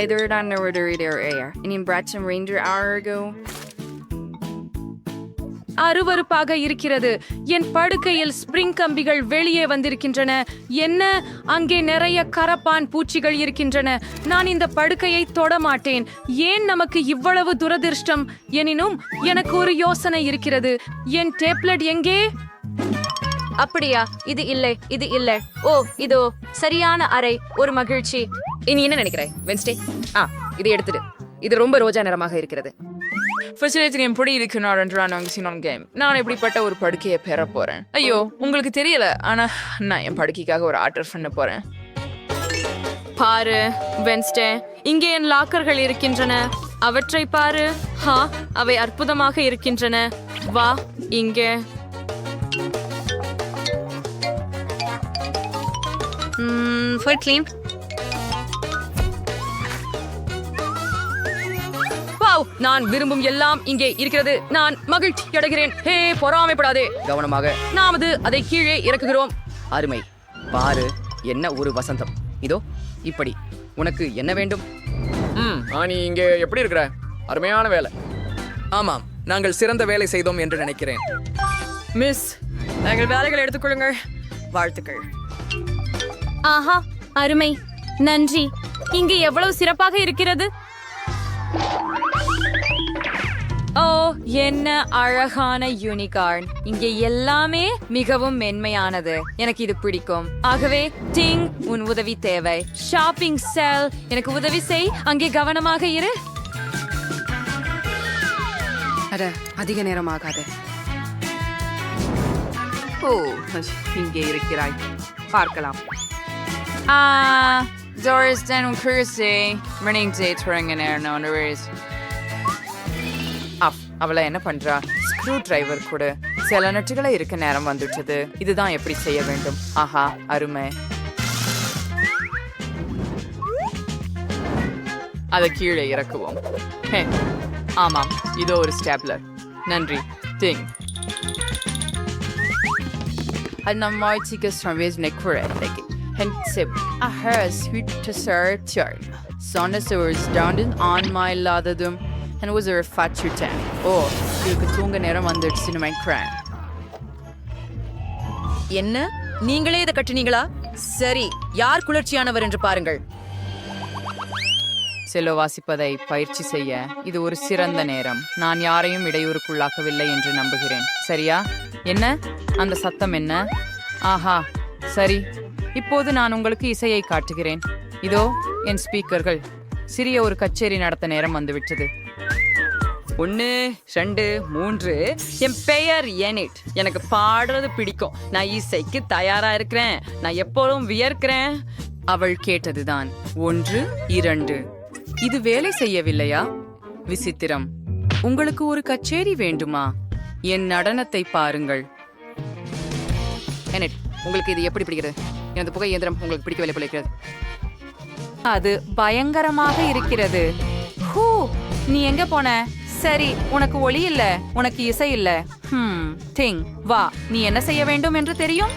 Edirdan order air. In Bratsam Ranger Argo. அருவருப்பாக இருக்கிறது. என் படுக்கையில் ஸ்பிரிங் கம்பிகள் வெளியே வந்திருக்கின்றன. என்ன, அங்கே நிறைய கரப்பான் பூச்சிகள் இருக்கின்றன. நான் இந்த படுக்கையை தொடமாட்டேன். ஏன் நமக்கு இவ்வளவு துரதிர்ஷ்டம்? எனினும் எனக்கு ஒரு யோசனை இருக்கிறது. என் டேப்லெட் எங்கே? அப்படியா? இது இல்லை. ஓ, இதோ சரியான அறை. ஒரு மகிழ்ச்சி. இனி என்ன நினைக்கிறேன் வென்ஸ்டே? இதை எடுத்துடு. இது ரொம்ப ரோஜா நிறமாக இருக்கிறது. எப்படி கேம். நான் இப்படிப்பட்ட ஒரு படுக்கையை பெற போறேன். ஐயோ, உங்களுக்கு தெரியல, ஆனா நான் என் படுக்கைக்காக ஒரு ஆர்டர் பண்ண போறேன். பாரு வென்ஸ்டே, இங்கே என் லாக்கர்கள் இருக்கின்றன. அவற்றை பாரு. அவை அற்புதமாக இருக்கின்றன. வா இங்கே. Full clean. நான் விரும்பும் எல்லாம் இங்கே இருக்கிறது. நான் மகிழ்ச்சி அடைகிறேன். ஹே, பொறாமைப்படாதே. கவனமாக. நாம் அதை கீழே இறக்குகிறோம். அருமை. பாரு, என்ன ஒரு வசந்தம். இதோ இப்படி. உனக்கு என்ன வேண்டும்? நீ இங்கே எப்படி இருக்கிற? அருமையான வேலை. ஆமாம், நாங்கள் சிறந்த வேலை செய்தோம் என்று நினைக்கிறேன். மிஸ், நாங்கள் வேலைகளை எடுத்துக்கொள்ளுங்கள். வாழ்த்துக்கள். ஆஹா, அருமை. நன்றி. இங்கு எவ்வளவு சிறப்பாக இருக்கிறது. ஓ, என்ன அழகான யூனிகார்ன். இங்கே எல்லாமே மிகவும் மென்மையானது. எனக்கு இது பிடிக்கும். ஆகவே டிங், உன் உதவி தேவை. ஷாப்பிங் செல், எனக்கு உதவி செய். அங்கே கவனமாக இரு. அதிக நேரமாகாது. ஓ, இங்கே இருக்கிறாய். பார்க்கலாம். Doris den Curse running day touring in air no worries. அவளை என்ன பண்றா? ஸ்க்ரூ டிரைவர் கூட. சில நட்டுகளை இருக்க நேரம் வந்துட்டது. இதுதான் எப்படி செய்ய வேண்டும். ஆஹா, அருமை. அதை கீழே இறக்குவோம். ஆமாம், இதோ ஒரு ஸ்டாப்லர். நன்றி. திங். அது நம்ம நெக்குறேன். Hensip, a hair sweet to serve turn. Sonnesours down on my ladadum and was a fat chutan. Oh, you could tunga neram under cinnamon cran. என்ன, நீங்களே இதை கட்டினீங்களா? சரி, யார் குளிர்ச்சியானவர் என்று பாருங்கள். செல்லோ வாசிப்பதை பயிற்சி செய்ய இது ஒரு சிறந்த நேரம். நான் யாரையும் இடையூறுக்குள்ளாக்கவில்லை என்று நம்புகிறேன். சரியா? என்ன அந்த சத்தம்? என்ன? ஆஹா, சரி. இப்போது நான் உங்களுக்கு இசையை காட்டுகிறேன். இதோ என் ஸ்பீக்கர்கள். சிறிய ஒரு கச்சேரி நடத்த நேரம் வந்துவிட்டது. 1, 2, 3. என் பெயர் எனிட். எனக்கு பாடுறது பிடிக்கும். நான் இசைக்கு தயாரா இருக்கிறேன். நான் எப்போதும் வியர்க்கிறேன். அவள் கேட்டதுதான். 1, 2. இது வேலை செய்யவில்லையா? விசித்திரம். உங்களுக்கு ஒரு கச்சேரி வேண்டுமா? என் நடனத்தை பாருங்கள். எனிட், உங்களுக்கு இது எப்படி பிடிக்கிறது? எனது புகை இயந்திரம் உங்களுக்கு பிடிக்கவில்லை போல இருக்கிறது. அது பயங்கரமாக இருக்கிறது. ஹூ, நீ எங்க போன? சரி, உனக்கு ஒளி இல்ல, உனக்கு இசை இல்ல. திங், வா. நீ என்ன செய்ய வேண்டும் என்று தெரியும்?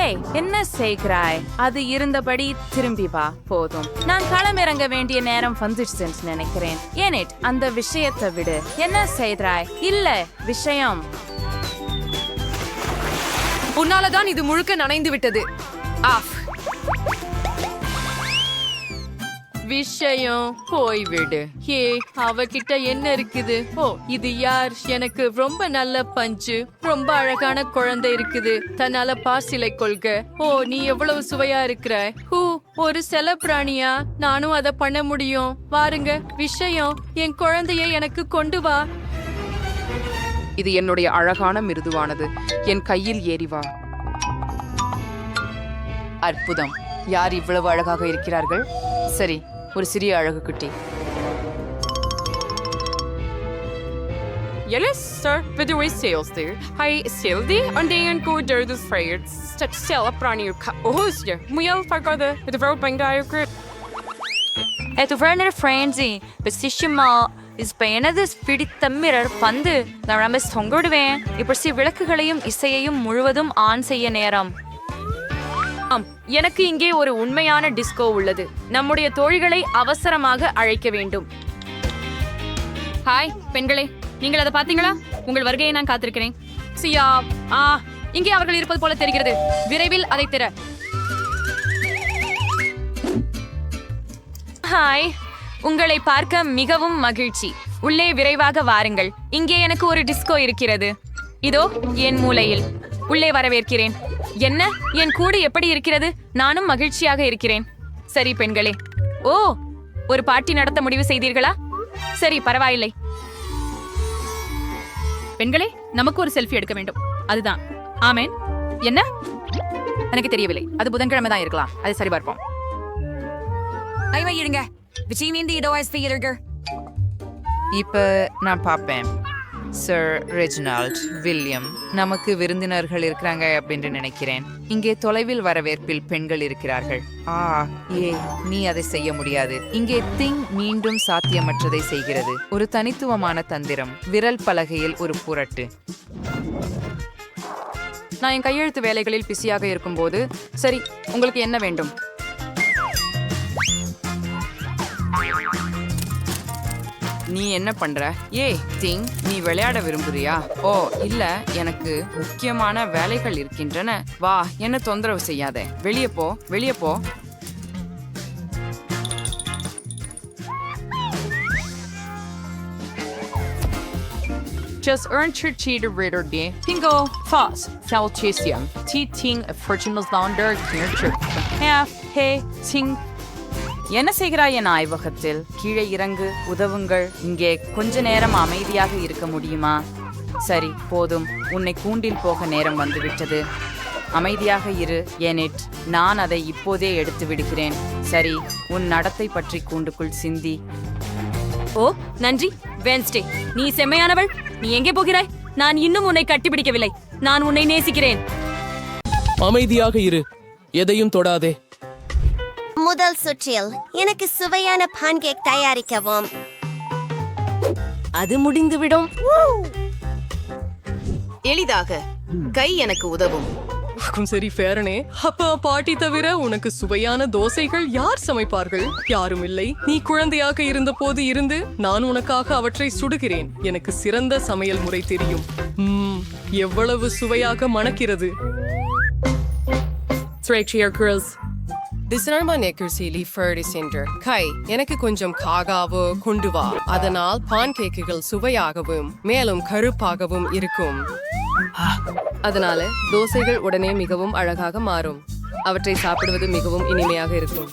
ஏய், என்ன செய்கிறாய்? அது இருந்தபடி திரும்பி வா. போதும், நான் களமிறங்க வேண்டிய நேரம் வந்துச்சுன்னு நினைக்கிறேன். ஏனெட், அந்த விஷயத்தை விடு. என்ன செய்கிறாய்? இல்ல, விஷயம் உன்னாலதான் இது முழுக்க நனைந்து விட்டது. ஆஃப். விஷயம் போய்விடு. ஹே, அவகிட்ட என்ன இருக்குது? ஓ, இது யார்? எனக்கு ரொம்ப நல்ல பஞ்சு, ரொம்ப அழகான குழந்தை இருக்குது. தன்னால பாசிலை கொள்க. ஓ, நீ எவ்வளவு சுவையா இருக்கிறாய். ஹூ, ஒரு செல்லப்பிராணியா? நானும் அதை பண்ண முடியும். வாருங்க. விஷயம், என் குழந்தையை எனக்கு கொண்டு வா. இது என்னுடைய அழகான மிருதுவானது. என் கையில் ஏறி வா. அற்புதம். யார் இவ்வளவு அழகாக இருக்கிறார்கள்? சரி, ஒரு சிறிய அழகு குட்டி. Yes, sir. But there is sales there. Hi, Sildi. And then go there the freights. Start sell up on your hostia. Muel fagada. The road bang diagram. At Werner Franzi, Bessishima is Bayanadis பிடித்த mirror பந்து. நான் ரொம்ப தொங்கிடுவேன். இப்படி விளக்குகளையும் இசையையும் முழுவதும் on செய்ய நேரம். ஆம், எனக்கு இங்கே ஒரு உண்மையான டிஸ்கோ உள்ளது. நம்முடைய தோழிகளை அவசரமாக அழைக்க வேண்டும். ஹாய் பெண்களே, நீங்கள் அதை பார்த்தீங்களா? உங்கள் வருகையை நான் காத்திருக்கிறேன். சியா, இங்கே அவர்கள் இருப்பது போல தெரிகிறது. விரைவில் அதை திற. ஹாய், உங்களை பார்க்க மிகவும் மகிழ்ச்சி. உள்ளே விரைவாக வாருங்கள். இங்கே எனக்கு ஒரு டிஸ்கோ இருக்கிறது. இதோ என் மூலையில். உள்ளே வரவேற்கிறேன். என்ன, என் கூடு எப்படி இருக்கிறது? நானும் மகிழ்ச்சியாக இருக்கிறேன். சரி பெண்களே. ஓ, ஒரு பார்ட்டி நடத்த முடிவு செய்தீர்களா? சரி, பரவாயில்லை. பெண்களே, நமக்கு ஒரு செல்ஃபி எடுக்க வேண்டும். அதுதான். ஆமேன். என்ன? எனக்கு தெரியவில்லை. அது புதன்கிழமை தான் இருக்கலாம். அதை சரிபார்ப்போம். இப்ப நான் பார்ப்பேன். சர் ரெஜினால்ட், வில்லியம், நமக்கு விருந்தினர்கள் இருக்கிறாங்க அப்படின்னு நினைக்கிறேன். இங்கே தொலைவில் வரவேற்பில் பெண்கள் இருக்கிறார்கள். நீ அதை செய்ய முடியாது. இங்கே திங் மீண்டும் சாத்தியமற்றதை செய்கிறது. ஒரு தனித்துவமான தந்திரம். விரல் பலகையில் ஒரு புரட்டு. நான் என் கையெழுத்து வேலைகளில் பிஸியாக இருக்கும்போது, சரி, உங்களுக்கு என்ன வேண்டும்? நீ என்ன பண்ற? திங், நீ விளையாட விரும்புறியா? ஓ இல்ல, எனக்கு முக்கியமான வேலைகள் இருக்கின்றன. வா, என்ன தொந்தரவு செய்யாத. வெளியே போ, வெளியே போ. Just earn your cheater reader day. Pingo, Foss, Calchisium, T-Ting, a Fortunal Launder, Clear Chip, Half, Hey, Ting. என்ன செய்கிறாய் என் ஆய்வகத்தில்? கீழே இறங்கு, உதவுங்கள். இங்கே கொஞ்ச நேரம் அமைதியாக இருக்க முடியுமா? சரி, போதும். உன்னை கூண்டில் போக நேரம் வந்துவிட்டது. அமைதியாக இரு, எனிட். நான் அதை இப்போதே எடுத்து விடுகிறேன். சரி, உன் நடத்தை பற்றி கூண்டுக்குள் சிந்தி. ஓ, நன்றி வென்ஸ்டே. நீ செம்மையானவள். நீ எங்கே போகிறாய்? நான் இன்னும் உன்னை கட்டிப்பிடிக்கவில்லை. நான் உன்னை நேசிக்கிறேன். அமைதியாக இரு, எதையும் தொடாதே. முதல் சுற்றில் எனக்கு சுவையான பான்கேக் தயாரிக்கவும். அது முடிந்துவிடும். எளிதாக கை எனக்கு உதவும். சரி ஃபேரனே, அப்பா பாட்டி தவிர உனக்கு சுவையான தோசைகள் யார் சமைப்பார்கள்? யாரும் இல்லை. நீ குழந்தையாக இருந்த போது இருந்து நான் உனக்காக அவற்றை சுடுகிறேன். எனக்கு சிறந்த சமையல் முறை தெரியும். எவ்வளவு சுவையாக மணக்கிறது. கை எனக்கு கொஞ்சம் காகாவோ கொண்டு வா. அதனால் பான் கேக்குகள் சுவையாகவும் மேலும் கருப்பாகவும் இருக்கும். அதனால தோசைகள் உடனே மிகவும் அழகாக மாறும். அவற்றை சாப்பிடுவது மிகவும் இனிமையாக இருக்கும்.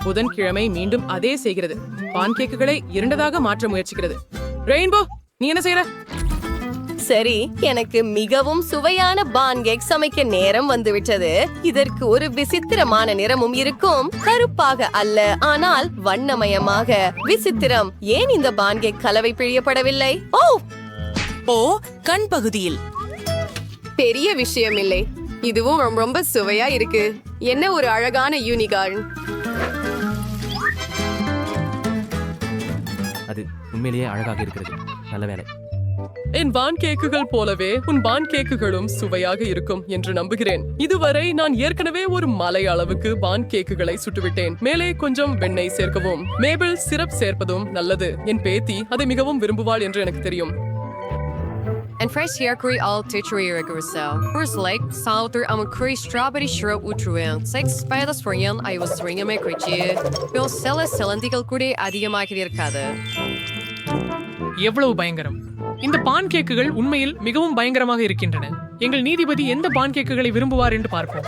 புதன்கிழமை மீண்டும் அதே செய்கிறது. பான்கேக்குகளை இரண்டதாக மாற்ற முயற்சிக்கிறது. ரெயின்போ, நீ என்ன செய்யற? சரி, எனக்கு மிகவும் சுவையான பான்கேக் சமைக்க நேரம் வந்துவிட்டது. இதற்கு ஒரு விசித்திரமான நிறமும் இருக்கும். கருப்பாக அல்ல, ஆனால் வண்ணமயமாக. விசித்திரம். ஏன் இந்த பான்கேக் கலவை பிழியப்படவில்லை? ஓ, கண் பகுதியில். பெரிய விஷயம் இல்லை. இதுவும் ரொம்ப சுவையா இருக்கு. என்ன ஒரு அழகான யூனிகார்ன். அது உண்மையிலேயே அழகாக இருக்கிறது. நல்ல வேலை. என் பான் கேக்குகள் போலவே உன் பான் கேக்குகளும் சுவையாக இருக்கும் என்று நம்புகிறேன். இதுவரை நான் ஏற்கனவே ஒரு மலை அளவுக்கு பான் கேக்குகளை சுட்டுவிட்டேன். மேலே கொஞ்சம் வெண்ணெய் சேர்க்கவும், மேபிள் சிரப் சேர்ப்பதும் நல்லது. என் பேத்தி அதை மிகவும் விரும்புவாள் என்று எனக்கு தெரியும். En fresh hierkui al titreer gurusel. First like souter am a strawberry syrup utruel. Six spiders for yan I was ringing my crichi. Bill sella selandical kude அதிகமாக இருக்காது. எவ்வளவு பயங்கரம்! இந்த பான் கேக்குகள் உண்மையில் மிகவும் பயங்கரமாக இருக்கின்றன. எங்கள் நீதிபதி எந்த பான் கேக்குகளை விரும்புவார் என்று பார்ப்போம்.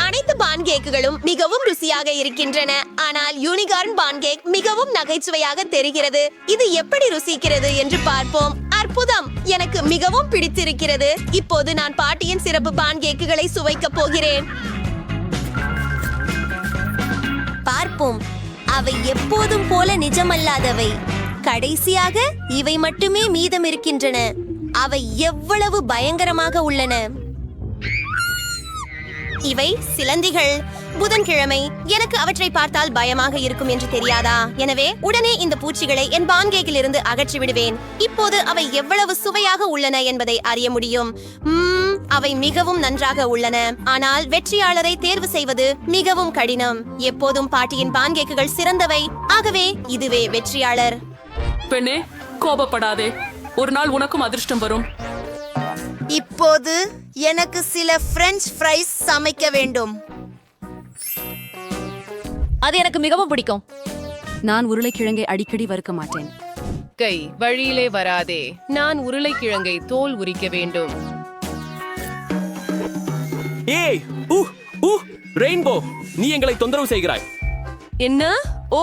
அனைத்து பான்கேக்குகளும் மிகவும் ருசியாக இருக்கின்றன. ஆனால் யூனிகார்ன் பான்கேக் மிகவும் நகைச்சுவையாக தெரிகிறது. இது எப்படி ருசிக்கிறது என்று பார்ப்போம். அற்புதம்! எனக்கு மிகவும் பிடித்திருக்கிறது. இப்போது நான் பாட்டியின் சிறப்பு பான்கேக்குகளை சுவைக்கப் போகிறேன். பார்ப்போம். அவை எப்போதும் போல நிஜமல்லாதவை. கடைசியாக இவை மட்டுமே மீதம் இருக்கின்றன. அவை எவ்வளவு பயங்கரமாக உள்ளன! இவை சிலந்திகள். புதன்கிழமை எனக்கு அவற்றை பார்த்தால் பயமாக இருக்கும் என்று தெரியாதா? எனவே உடனே இந்த பூச்சிகளை என் பான்கேக்கில் இருந்து அகற்றி விடுவேன். இப்போது அவை எவ்வளவு சுவையாக உள்ளன என்பதை அறிய முடியும். அவை மிகவும் நன்றாக உள்ளன. ஆனால் வெற்றியாளரை தேர்வு செய்வது மிகவும் கடினம். எப்போதும் பாட்டியின் பான்கேக்குகள் சிறந்தவை. ஆகவே இதுவே வெற்றியாளர். பெண்ணே, கோபப்படாதே. ஒரு நாள் உனக்கும் அதிர்ஷ்டம் வரும். இப்போது எனக்கு சில பிரெஞ்ச் ஃப்ரைஸ் சமைக்க வேண்டும். அது எனக்கு மிகவும் பிடிக்கும். நான் உருளைக்கிழங்கை அடிக்கடி வறுக்க மாட்டேன். கை வழியிலே வராதே. நான் உருளைக்கிழங்கை தோல் உரிக்க வேண்டும். ஏய் ரெயின்போ, நீ எங்களை தொந்தரவு செய்கிறாய். என்ன? ஓ,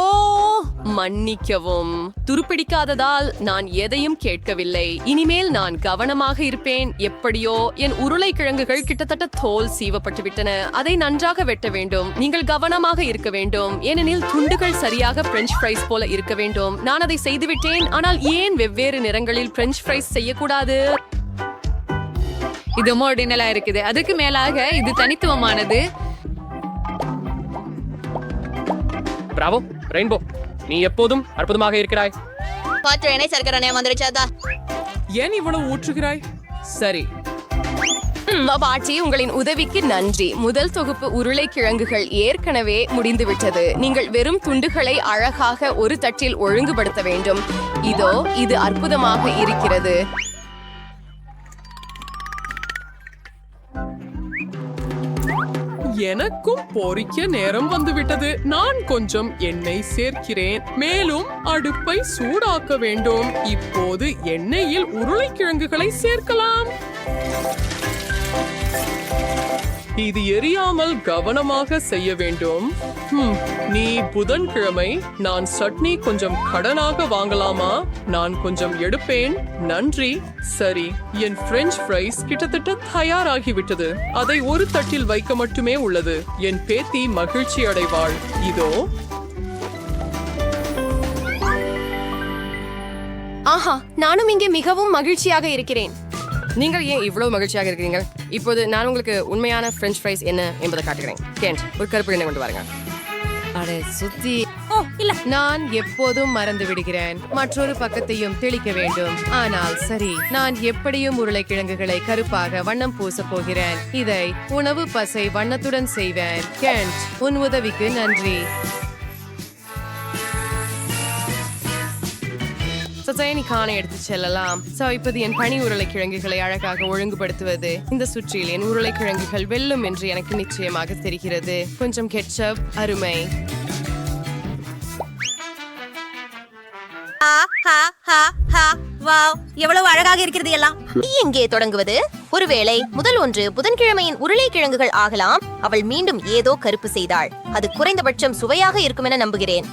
மன்னிக்கவும். துருப்பிடிக்காததால் நான் எதையும் கேட்கவில்லை. இனிமேல் நான் கவனமாக இருப்பேன். எப்படியோ என் உருளைக்கிழங்குகள் கிட்டத்தட்ட தோல் சீவப்பட்டு விட்டன. அதை நன்றாக வெட்ட வேண்டும். நீங்கள் கவனமாக இருக்க வேண்டும், ஏனெனில் துண்டுகள் சரியாக பிரெஞ்ச் ஃப்ரைஸ் போல இருக்க வேண்டும். நான் அதை செய்துவிட்டேன். ஆனால் ஏன் வெவ்வேறு நிறங்களில் பிரெஞ்ச் ஃப்ரைஸ் செய்யக்கூடாது? இது மோடினலா இருக்குது. அதுக்கு மேலாக இது தனித்துவமானது. பிராவோ ரெயின்போ, நீ எப்போதும் அற்புதமாக இருக்கிறாய். பாத்திரனை சர்க்கரை வந்துருச்சாதா? ஏன் இவ்வளவு ஊற்றுகிறாய்? சரி பாட்டி, உங்களின் உதவிக்கு நன்றி. முதல் தொகுப்பு உருளைக்கிழங்குகள் ஏற்கனவே முடிந்துவிட்டது. நீங்கள் வெறும் துண்டுகளை அழகாக ஒரு தட்டில் ஒழுங்குபடுத்த வேண்டும். இதோ இது அற்புதமாக இருக்கிறது. எனக்கும் பொரிக்க நேரம் வந்துவிட்டது. நான் கொஞ்சம் எண்ணெய் சேர்க்கிறேன். மேலும் அடுப்பை சூடாக்க வேண்டும். இப்போது எண்ணெயில் உருளைக்கிழங்குகளை சேர்க்கலாம். இது எரியாமல் கவனமாக செய்ய வேண்டும். நீ புதன்கிழமை நான் சட்னி கொஞ்சம் கடனாக வாங்கலாமா? நான் கொஞ்சம் எடுப்பேன். நன்றி. சரி, என் பிரெஞ்ச் ஃப்ரைஸ் கிட்டத்தட்ட தயாராகிவிட்டது. அதை ஒரு தட்டில் வைக்க மட்டுமே உள்ளது. என் பேத்தி மகிழ்ச்சி அடைவாள். இதோ. ஆஹா, நானும் இங்கே மிகவும் மகிழ்ச்சியாக இருக்கிறேன். நீங்கள் ஏன் இவ்வளவு மகிழ்ச்சியாக இருக்கிறீங்க? இப்போது நான் உங்களுக்கு உண்மையான பிரெஞ்ச் ஃப்ரைஸ் என்ன என்பதை காட்டுகிறேன். கேண்ட், ஒரு கருப்பு எண்ணெய் கொண்டு வாருங்க. அடே சுத்தி. நான் எப்போதும் மறந்து விடுகிறேன். மற்றொரு பக்கத்தையும் தெளிக்க வேண்டும். ஆனால் சரி, நான் எப்படியும் உருளைக்கிழங்குகளை கருப்பாக வண்ணம் பூசப் போகிறேன். இதை உணவு பசை வண்ணத்துடன் செய்வேன். கேண்ட், உன் உதவிக்கு நன்றி. காண எடுத்து செல்லலாம். இப்போது என் பனி உருளைக்கிழங்குகளை அழகாக ஒழுங்குபடுத்துவது. இந்த சுற்றில் என் உருளைக்கிழங்குகள் வெல்லும் என்று எனக்கு நிச்சயமாக தெரிகிறது. கொஞ்சம் கெட்சப் அருமை. எவ்வளவு அழகாக இருக்கிறது எல்லாம். எங்கே தொடங்குவது? ஒருவேளை முதல் ஒன்று புதன்கிழமையின் உருளைக்கிழங்குகள் ஆகலாம். அவள் மீண்டும் ஏதோ கருப்பு செய்தாள். அது குறைந்தபட்சம் சுவையாக இருக்கும் என நம்புகிறேன்.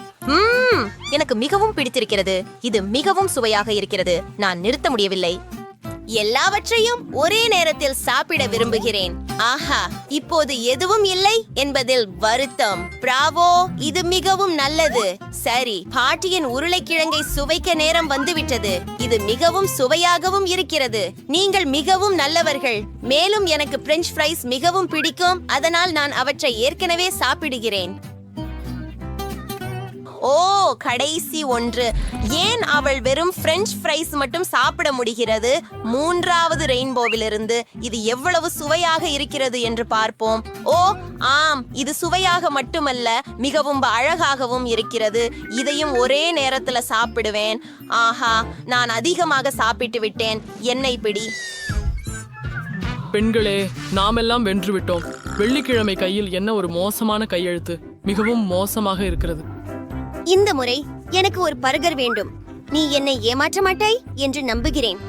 எனக்கு மிகவும் பிடித்திருக்கிறது. இது மிகவும் சுவையாக இருக்கிறது. நான் நிறுத்த முடியவில்லை. எல்லாவற்றையும் ஒரே நேரத்தில் சாப்பிட விரும்புகிறேன். ஆஹா, இப்போது எதுவும் இல்லை என்பதில் வருத்தம். பிராவோ, இது மிகவும் நல்லது. சரி, பாட்டியின் உருளைக்கிழங்கை சுவைக்க நேரம் வந்துவிட்டது. இது மிகவும் சுவையாகவும் இருக்கிறது. நீங்கள் மிகவும் நல்லவர்கள். மேலும் எனக்கு பிரெஞ்ச் ஃப்ரைஸ் மிகவும் பிடிக்கும். அதனால் நான் அவற்றை ஏற்கனவே சாப்பிடுகிறேன். ஓ, கடைசி ஒன்று. ஏன் அவள் வெறும் பிரெஞ்ச் ஃப்ரைஸ் மட்டும் சாப்பிட முடிகிறது? மூன்றாவது ரெயின்போவிலிருந்து இது எவ்வளவு சுவையாக இருக்கிறது என்று பார்ப்போம். ஓ ஆம், இது சுவையாக மட்டுமல்ல, மிகவும் அழகாகவும் இருக்கிறது. இதையும் ஒரே நேரத்துல சாப்பிடுவேன். ஆஹா, நான் அதிகமாக சாப்பிட்டு விட்டேன். எண்ணெய் பிடி. பெண்களே, நாமெல்லாம் வென்று விட்டோம். வெள்ளிக்கிழமை கையில் என்ன ஒரு மோசமான கையெழுத்து. மிகவும் மோசமாக இருக்கிறது. இந்த முறை எனக்கு ஒரு பர்கர் வேண்டும். நீ என்னை ஏமாற்ற மாட்டாய் என்று நம்புகிறேன்.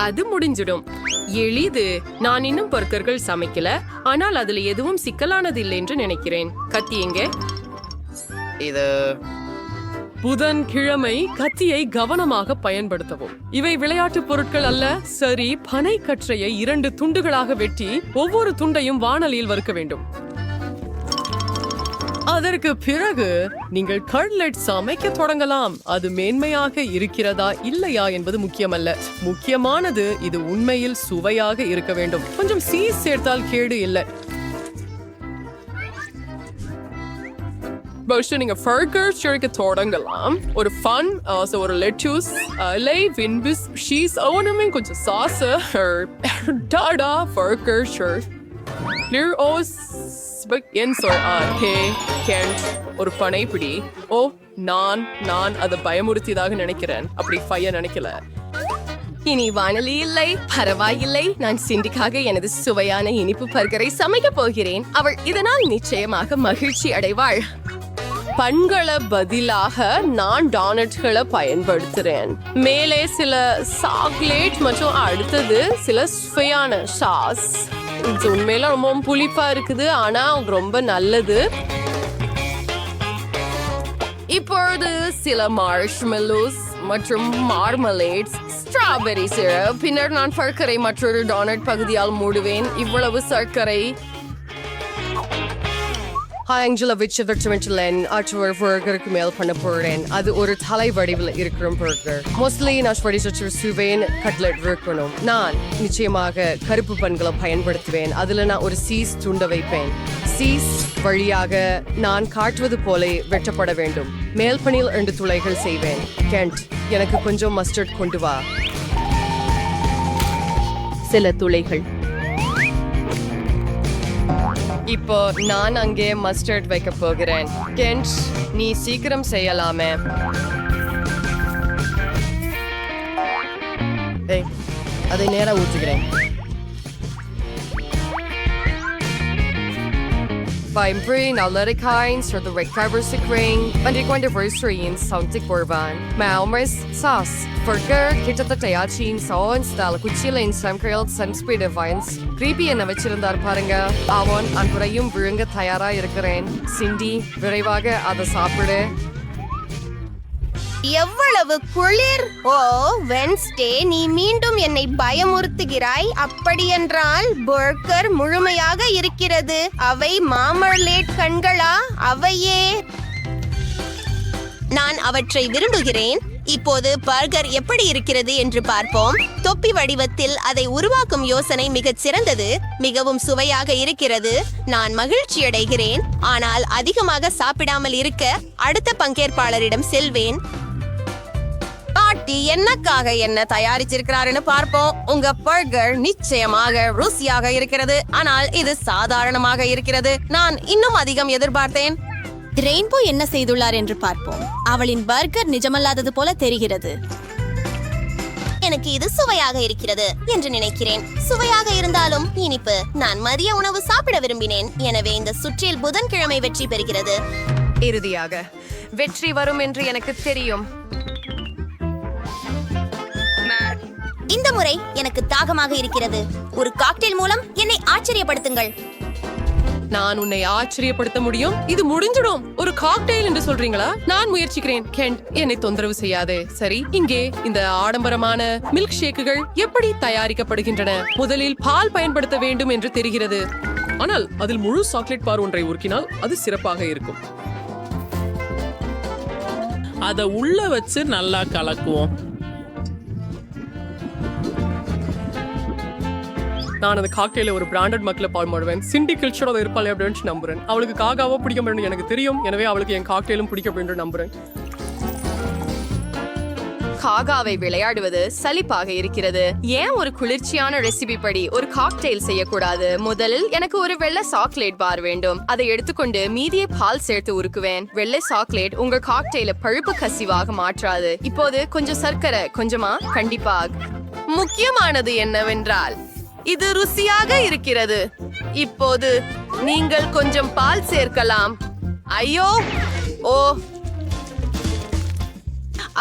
அது முடிஞ்சிடும். எளிது. நான் இன்னும் பர்கர்கள் சமைக்கல. ஆனால் அதுல எதுவும் சிக்கலானது இல்லை என்று நினைக்கிறேன். கத்தி எங்கே? இது புதன்கிழமை கத்தியை கவனமாக பயன்படுத்தவும். இவை விளையாட்டு பொருட்கள் அல்ல. சரி, பனை கற்றையை 2 துண்டுகளாக வெட்டி ஒவ்வொரு துண்டையும் வாணலியில் வறுக்க வேண்டும். அதற்கு பிறகு நீங்கள் கட்லெட் சமைக்க தொடங்கலாம். அது மேன்மையாக இருக்கிறதா இல்லையா என்பது முக்கியமல்ல. முக்கியமானது இது உண்மையில் சுவையாக இருக்க வேண்டும். கொஞ்சம் சீஸ் சேர்த்தால் கேடு இல்லை. ஃபர்ஸ்ட் நீங்க பர்கர் ஷேக்க தொடங்கலாம். ஒரு ஃபன் ஒரு லெட்டூஸ் லை வின்பிஸ் ஷீஸ் ஒண்ணுமே கொஞ்சம் சாஸ் டாடா பர்கர் ஷேர் கிளியர் ஓஸ் என் சொல் ஹே கேண்ட் ஒரு பனைப்பிடி. ஓ நான் அதை பயமுறுத்தியதாக நினைக்கிறேன். அப்படி பைய நினைக்கல. இனி வானொலி இல்லை, பரவாயில்லை. நான் சிண்டிக்காக எனது சுவையான இனிப்பு பர்கரை சமைக்க போகிறேன். அவள் இதனால் நிச்சயமாக மகிழ்ச்சி அடைவாள். பண்களை பதிலாக நான் டானட்களை பயன்படுத்துறேன். மேலே சில சாக்லேட் மற்றும் அடுத்தது சில சுவையான சாஸ். இது உண்மையில ரொம்ப புளிப்பா இருக்குது, ஆனா ரொம்ப நல்லது. இப்பொழுது சில மார்ஷ்மெல்லோஸ் மற்றும் மார்மலேட்ஸ், ஸ்ட்ராபெரி சிரப். பின்னர் நான் சர்க்கரை மற்றொரு டோனட் பகுதியால் மூடுவேன். இவ்வளவு சர்க்கரை. ஆங்கில பர்கருக்கு மேல் பண்ண போறேன். அது ஒரு தலை வடிவில் இருக்கிற பர்கர். மோஸ்ட்லி நான் சுவேன் கட்லெட் இருக்கணும். நான் நிச்சயமாக கருப்பு பண்களை பயன்படுத்துவேன். அதுல நான் ஒரு சீஸ் துண்ட வைப்பேன். சீஸ் வழியாக நான் காட்டுவது போல வெட்டப்பட வேண்டும். மேல் பணியில் 2 துளைகள் செய்வேன். கெண்ட், எனக்கு கொஞ்சம் மஸ்டர்ட் கொண்டு வா. சில துளைகள். இப்போ நான் அங்கே மஸ்டர்ட் வைக்க போகிறேன். கெண்ட், நீ சீக்கிரம் செய்யலாமே. அதை நேரா ஊற்றுகிறேன். Beim Brin Allerikain sur the Recover Sikring, and ich wonder was Shreen Santik Borban. Malmers, Sauce, Burger, Kitatayachi, Sauce, Dalakuchilin, Samkril, Sunspeed Vines, Creepy and Navachilandar Paranga, Avon, and Purayum Brunga Tayara Irakaran, Cindy, Virevaga, Ada Sapade. எவ்வளவு குளிர்! ஓ Wednesday, நீ மீண்டும் என்னை பயமுறுத்துகிறாய். அப்படியென்றால் burger முழுமையாக இருக்கிறது. அவை மாமர்லேட் கண்களா? அவையே நான் அவற்றை விரும்புகிறேன். இப்போது பர்கர் எப்படி இருக்கிறது என்று பார்ப்போம். தொப்பி வடிவத்தில் அதை உருவாக்கும் யோசனை மிகச் சிறந்தது. மிகவும் சுவையாக இருக்கிறது. நான் மகிழ்ச்சி அடைகிறேன். ஆனால் அதிகமாக சாப்பிடாமல் இருக்க அடுத்த பங்கேற்பாளரிடம் செல்வேன். என்னக்காக என்ன தயாரிச்சிருக்கிறாருன்னு பார்ப்போம். உங்க பர்கர் நிச்சயமாக ருசியாக இருக்கிறது, ஆனால் இது சாதாரணமாக இருக்கிறது. நான் இன்னும் அதிகம் எதிர்பார்த்தேன். ரெயின்போ என்ன செய்துள்ளார் என்று பார்ப்போம். அவளின் பர்கர் நிஜமல்லாதது போல தெரிகிறது. எனக்கு இது சுவையாக இருக்கிறது என்று நினைக்கிறேன். சுவையாக இருந்தாலும் இனிப்பு. நான் மதிய உணவு சாப்பிட விரும்பினேன். எனவே இந்த சுற்றில் புதன்கிழமை வெற்றி பெறுகிறது. இறுதியாக வெற்றி வரும் என்று எனக்கு தெரியும். இந்த முறை எனக்கு தாகமாக இருக்கிறது. ஒரு காக்டெயில் மூலம் என்னை ஆச்சரியப்படுத்துங்கள். நான் உன்னை ஆச்சரியப்படுத்த முடியும். இது முடிஞ்சிடும். ஒரு காக்டெயில் என்று சொல்றீங்களா? நான் முயற்சிக்கிறேன். கெண்ட், என்னை தொந்தரவு செய்யாதே. சரி, இங்கே இந்த ஆடம்பரமான மில்க் ஷேக்குகள் எப்படி தயாரிக்கப்படுகின்றன? முதலில் பால் பயன்படுத்த வேண்டும் என்று தெரிகிறது. ஆனால் அதில் முழு சாக்லேட் பார் ஒன்றை உருக்கினால் அது சிறப்பாக இருக்கும். அதை உள்ள வச்சு நல்லா கலக்குவோம். நான் அந்த காக்டெயில ஒரு பிராண்டட் மக்களை பால் மாடுவேன். சிண்டி கில்ச்சரோட இருப்பாள் அப்படின்னு நம்புறேன். அவளுக்கு காகாவோ பிடிக்கும் என்று எனக்கு தெரியும். எனவே அவளுக்கு என் காக்டெயிலும் பிடிக்கும் என்று நம்புறேன். காகாவை விளையாடுவது சலிப்பாக இருக்கிறது. ஏன் ஒரு குளிர்ச்சியான ரெசிபி படி ஒரு காக்டெயில் செய்யக்கூடாது? முதலில் எனக்கு ஒரு வெள்ளை சாக்லேட் பார் வேண்டும். அதை எடுத்துக்கொண்டு மீதியை பால் சேர்த்து உருக்குவேன். வெள்ளை சாக்லேட் உங்கள் காக்டெயில பழுப்பு கசிவாக மாற்றாது. இப்போது கொஞ்சம் சர்க்கரை. கொஞ்சமா? கண்டிப்பாக. முக்கியமானது என்னவென்றால் இது ருசியாக இருக்கிறது. இப்போது நீங்கள் கொஞ்சம் பால் சேர்க்கலாம். ஐயோ, ஓ,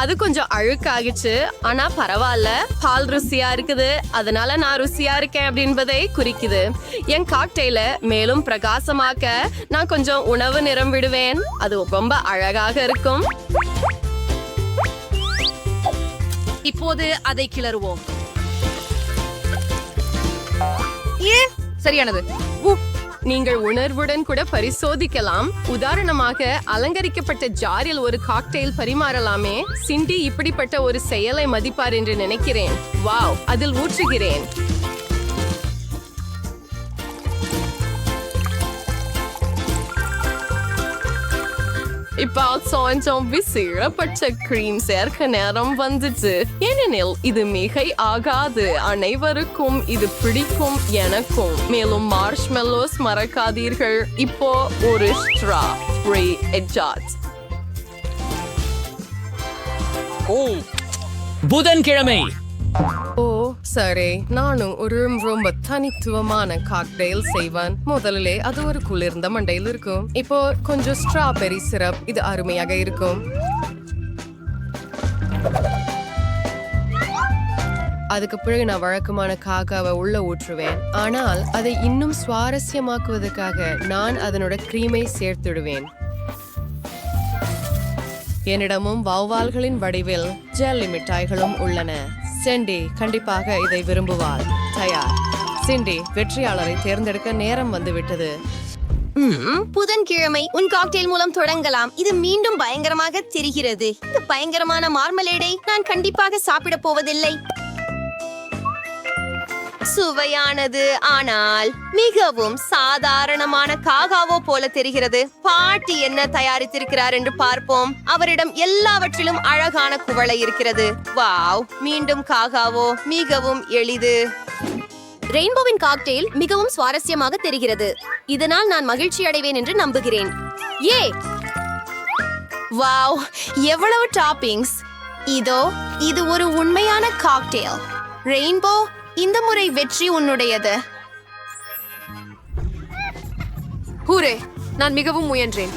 அது கொஞ்சம் அழுக்காகிச்சு. ஆனா பரவாயில்ல, பால் ருசியா இருக்குது. அதனால நான் ருசியா இருக்கேன் அப்படின்பதை குறிக்குது. என் காக்டெயில மேலும் பிரகாசமாக்க நான் கொஞ்சம் உணவு நிறம் விடுவேன். அது ரொம்ப அழகாக இருக்கும். இப்போது அதை கிளறுவோம். சரியானது. நீங்கள் உணர்வுடன் கூட பரிசோதிக்கலாம். உதாரணமாக அலங்கரிக்கப்பட்ட ஜாரில் ஒரு காக்டெயில் பரிமாறலாமே. சிண்டி இப்படிப்பட்ட ஒரு செயலை மதிப்பார் என்று நினைக்கிறேன். வாவ், அதில் ஊற்றுகிறேன். இப்போ கொஞ்சம் விசிறப்பட்ட கிரீம் சேர்க்க நேரம் வந்துச்சு. ஏனெனில் இது மிகை ஆகாது. அனைவருக்கும் இது பிடிக்கும், எனக்கும். மேலும் மார்ஷ்மெல்லோஸ் மறக்காதீர்கள். இப்போ ஒரு ஸ்ட்ராபெர்ரி எட்ஜாட். ஓ, புதன்கிழமை. ஓ சரி, நானும் ஒரு ரொம்ப தனித்துவமான காக்டெயில் செய்வேன். முதலிலே அது ஒரு குளிர்ந்த மண்டையில் இருக்கும். இப்போ கொஞ்சம் ஸ்ட்ராபெரி சிரப், இது அருமையாக இருக்கும். அதுக்கு பிறகு நான் வழக்கமான காக்காவை உள்ள ஊற்றுவேன். ஆனால் அதை இன்னும் சுவாரஸ்யமாக்குவதற்காக நான் அதனோட கிரீமை சேர்த்துடுவேன். என்னிடமும் வௌவால்களின் வடிவில் ஜெல்லி மிட்டாய்களும் உள்ளன. சிண்டி கண்டிப்பாக இதை விரும்புவாள். தயார். சிண்டி, வெற்றியாளரை தேர்ந்தெடுக்க நேரம் வந்துவிட்டது. புதன்கிழமை உன் காக்டெயில் மூலம் தொடங்கலாம். இது மீண்டும் பயங்கரமாக தெரிகிறது. இந்த பயங்கரமான மார்மலேடை நான் கண்டிப்பாக சாப்பிட போவதில்லை. சுவையானது, ஆனால் மிகவும் சாதாரணமான காகாவோ போல தெரிகிறது. பாட்டி என்ன தயாரித்திருக்கிறார் என்று பார்ப்போம். அவரிடம் எல்லாவற்றிலும் அழகான குவளை இருக்கிறது. வாவ், மீண்டும் காகாவோ, மிகவும் எளிது. ரெயின்போவின் காக்டெயில் மிகவும் சுவாரஸ்யமாக தெரிகிறது. இதனால் நான் மகிழ்ச்சி அடைவேன் என்று நம்புகிறேன். ஏ வாவ், எவ்வளவு டாப்பிங்ஸ்! இதோ இது ஒரு உண்மையான காக்டெயில். ரெயின்போ, இந்த முறை வெற்றி உன்னுடையது. ஹூரே, நான் மிகவும் முயன்றேன்.